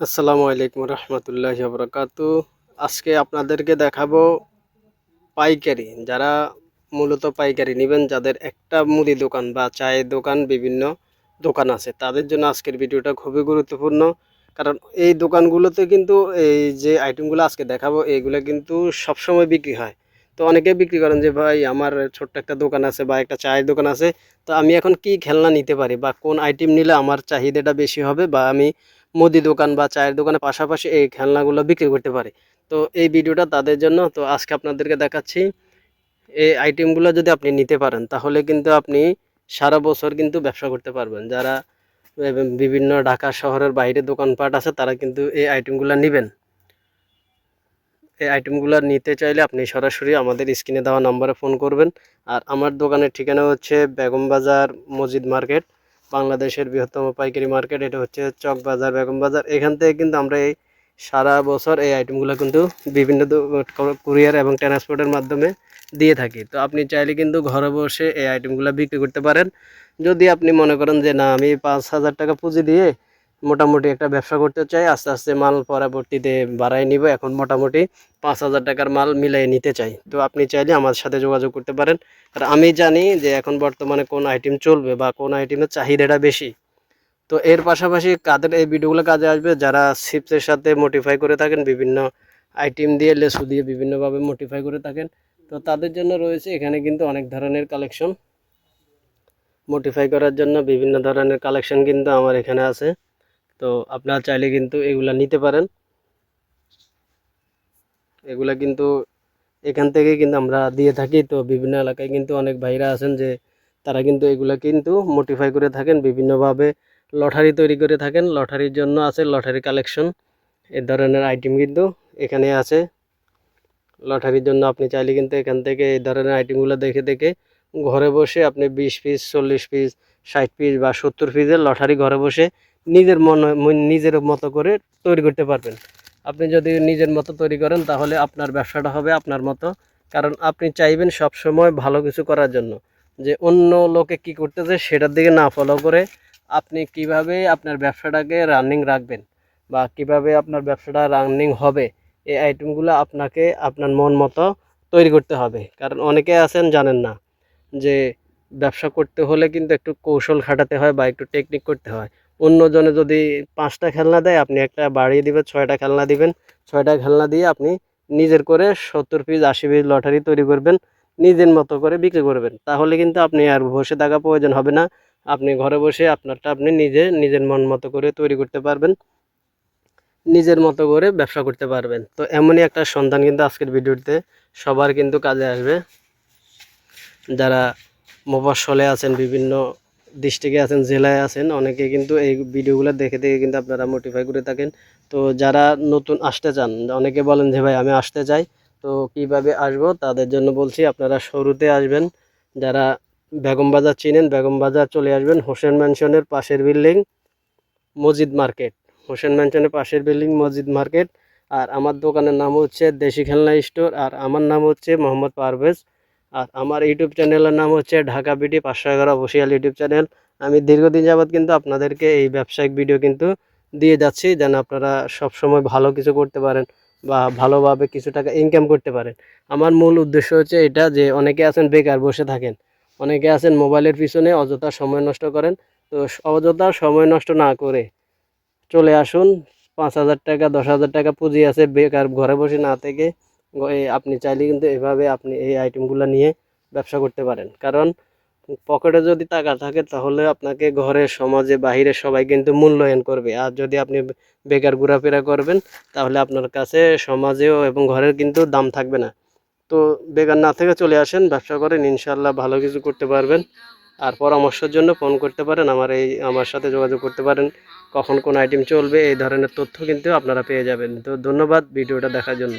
আসসালামু আলাইকুম রহমতুল্লাহি বারাকাতু। আজকে আপনাদেরকে দেখাবো পাইকারি, যারা মূলত পাইকারি নেবেন, যাদের একটা মুদি দোকান বা চায়ের দোকান, বিভিন্ন দোকান আছে, তাদের জন্য আজকের ভিডিওটা খুবই গুরুত্বপূর্ণ। কারণ এই দোকানগুলোতে কিন্তু এই যে আইটেমগুলো আজকে দেখাবো, এইগুলো কিন্তু সবসময় বিক্রি হয়। তো অনেকে বিক্রি করেন যে ভাই আমার ছোট্ট একটা দোকান আছে বা একটা চায়ের দোকান আছে, তো আমি এখন কি খেলনা নিতে পারি বা কোন আইটেম নিলে আমার চাহিদাটা বেশি হবে বা আমি মুদি দোকান বা চায়ের দোকানের পাশাপাশি এই খেলনাগুলো বিক্রি করতে পারি। তো এই ভিডিওটা তাদের জন্য। তো আজকে আপনাদেরকে দেখাচ্ছি এই আইটেমগুলো যদি আপনি নিতে পারেন তাহলে কিন্তু আপনি সারা বছর কিন্তু ব্যবসা করতে পারবেন। যারা বিভিন্ন ঢাকা শহরের বাইরে দোকানপাট আছে তারা কিন্তু এই আইটেমগুলো নেবেন। এই আইটেমগুলো নিতে চাইলে আপনি সরাসরি আমাদের স্ক্রিনে দেওয়া নম্বরে ফোন করবেন। আর আমার দোকানের ঠিকানা হচ্ছে বেগম বাজার মসজিদ মার্কেট, বাংলাদেশের বৃহত্তম পাইকারি মার্কেট। এটা হচ্ছে চক বাজার, বেগম বাজার। এখান থেকে কিন্তু আমরা এই সারা বছর এই আইটেমগুলো কিন্তু বিভিন্ন কুরিয়ার এবং ট্রান্সপোর্টের মাধ্যমে দিয়ে থাকি। তো আপনি চাইলে কিন্তু ঘরে বসে এই আইটেমগুলো বিক্রি করতে পারেন। যদি আপনি মনে করেন যে না, আমি 5,000 টাকা পুঁজি দিয়ে মোটামুটি একটা ব্যবসা করতে চাই, আস্তে আস্তে মাল পরবর্তীতে বাড়াই নিব, এখন মোটামুটি 5,000 টাকার মাল মিলাই নিতে চাই, তো আপনি চাইলে আমার সাথে যোগাযোগ করতে পারেন। আর আমি জানি যে এখন বর্তমানে কোন আইটেম চলবে বা কোন আইটেমের চাহিদাটা বেশি। তো এর পাশাপাশি কাদের এই ভিডিওগুলো কাজে আসবে, যারা চিপসের সাথে মডিফাই করে থাকেন, বিভিন্ন আইটেম দিয়ে লেসু দিয়ে বিভিন্নভাবে মডিফাই করে থাকেন, তো তাদের জন্য রয়েছে এখানে কিন্তু অনেক ধরনের কালেকশন। মডিফাই করার জন্য বিভিন্ন ধরনের কালেকশন কিন্তু আমার এখানে আছে। তো আপনারা চাইলে কিন্তু এগুলা নিতে পারেন। এগুলা কিন্তু এখান থেকে কিন্তু আমরা দিয়ে থাকি। তো বিভিন্ন এলাকায় কিন্তু অনেক ভাইরা আছেন যে তারা কিন্তু এগুলা কিন্তু মডিফাই করে থাকেন, বিভিন্নভাবে লটারি তৈরি করে থাকেন। লটারির জন্য আছে লটারি কালেকশন, এ ধরনের আইটেম কিন্তু এখানে আছে। লটারির জন্য আপনি চাইলে কিন্তু এখান থেকে এই ধরনের আইটেমগুলো দেখে দেখে ঘরে বসে আপনি 20 পিস, 40 পিস, 60 পিস বা 70 পিসের লটারি ঘরে বসে নিজের মতো করে তৈরি করতে পারবেন। আপনি যদি নিজের মতো তৈরি করেন তাহলে আপনার ব্যবসাটা হবে আপনার মতো। কারণ আপনি চাইবেন সব সময় ভালো কিছু করার জন্য, যে অন্য লোকে কি করতেছে সেটার দিকে না ফলো করে আপনি কিভাবে আপনার ব্যবসাটাকে রানিং রাখবেন বা কিভাবে আপনার ব্যবসাটা রানিং হবে, এই আইটেমগুলো আপনাকে আপনার মন মতো তৈরি করতে হবে। কারণ অনেকে আছেন জানেন না যে ব্যবসা করতে হলে কিন্তু একটু কৌশল খাটাতে হয় বা একটু টেকনিক করতে হয়। অন্যজনে যদি 5টা খেলনা দেয়, আপনি একটা বাড়িয়ে দিবেন, 6টা খেলনা দিবেন। 6টা খেলনা দিয়ে আপনি নিজের করে 70 পিস, 80 পিস লটারি তৈরি করবেন, নিজের মতো করে বিক্রি করবেন। তাহলে কিন্তু আপনি আর বসে থাকা প্রয়োজন হবে না। আপনি ঘরে বসে আপনারটা আপনি নিজের মন মতো করে তৈরি করতে পারবেন, নিজের মতো করে ব্যবসা করতে পারবেন। তো এমনই একটা সন্ধান কিন্তু আজকের ভিডিওতে সবার কিন্তু কাজে আসবে। যারা মফস্বলে আছেন, বিভিন্ন ডিস্ট্রিক্টে আছেন, জেলায় আছেন, অনেকে কিন্তু এই ভিডিওগুলো দেখে দেখে কিন্তু আপনারা মোটিফাই করে থাকেন। তো যারা নতুন আসতে চান, অনেকে বলেন যে ভাই আমি আসতে চাই, তো কিভাবে আসবো, তাদের জন্য বলছি আপনারা শুরুতে আসবেন। যারা বেগম বাজার চিনেন, বেগম বাজার চলে আসবেন, হোসেন ম্যানশনের পাশের বিল্ডিং মসজিদ মার্কেট। হোসেন ম্যানশনের পাশের বিল্ডিং মসজিদ মার্কেট। আর আমার দোকানের নাম হচ্ছে দেশি খেলনা স্টোর, আর আমার নাম হচ্ছে মোহাম্মদ পারভেজ। আর আমার ইউটিউব চ্যানেলের নাম হচ্ছে Dhaka BD 511 official YouTube channel. আমি দীর্ঘদিন যাবৎ কিন্তু আপনাদেরকে এই ব্যবসায়িক ভিডিও কিন্তু দিয়ে যাচ্ছি, যেন আপনারা সবসময় ভালো কিছু করতে পারেন বা ভালোভাবে কিছু টাকা ইনকাম করতে পারেন। আমার মূল উদ্দেশ্য হচ্ছে এটা, যে অনেকে আছেন বেকার বসে থাকেন, অনেকে আছেন মোবাইলের পিছনে অযথা সময় নষ্ট করেন। তো অযথা সময় নষ্ট না করে চলে আসুন। 5,000 টাকা, 10,000 টাকা পুঁজি আছে, বেকার ঘরে বসে না থেকে আপনি চাইলে কিন্তু এভাবে আপনি এই আইটেমগুলো নিয়ে ব্যবসা করতে পারেন। কারণ পকেটে যদি টাকা থাকে তাহলে আপনাকে ঘরে, সমাজে, বাহিরে সবাই কিন্তু মূল্যায়ন করবে। আর যদি আপনি বেকার ঘোরাফেরা করবেন তাহলে আপনার কাছে সমাজেও এবং ঘরের কিন্তু দাম থাকবে না। তো বেকার না থেকে চলে আসেন, ব্যবসা করেন, ইনশাল্লাহ ভালো কিছু করতে পারবেন। আর পরামর্শের জন্য ফোন করতে পারেন, আমার সাথে যোগাযোগ করতে পারেন। কখন কোন আইটেম চলবে এই ধরনের তথ্য কিন্তু আপনারা পেয়ে যাবেন। তো ধন্যবাদ ভিডিওটা দেখার জন্য।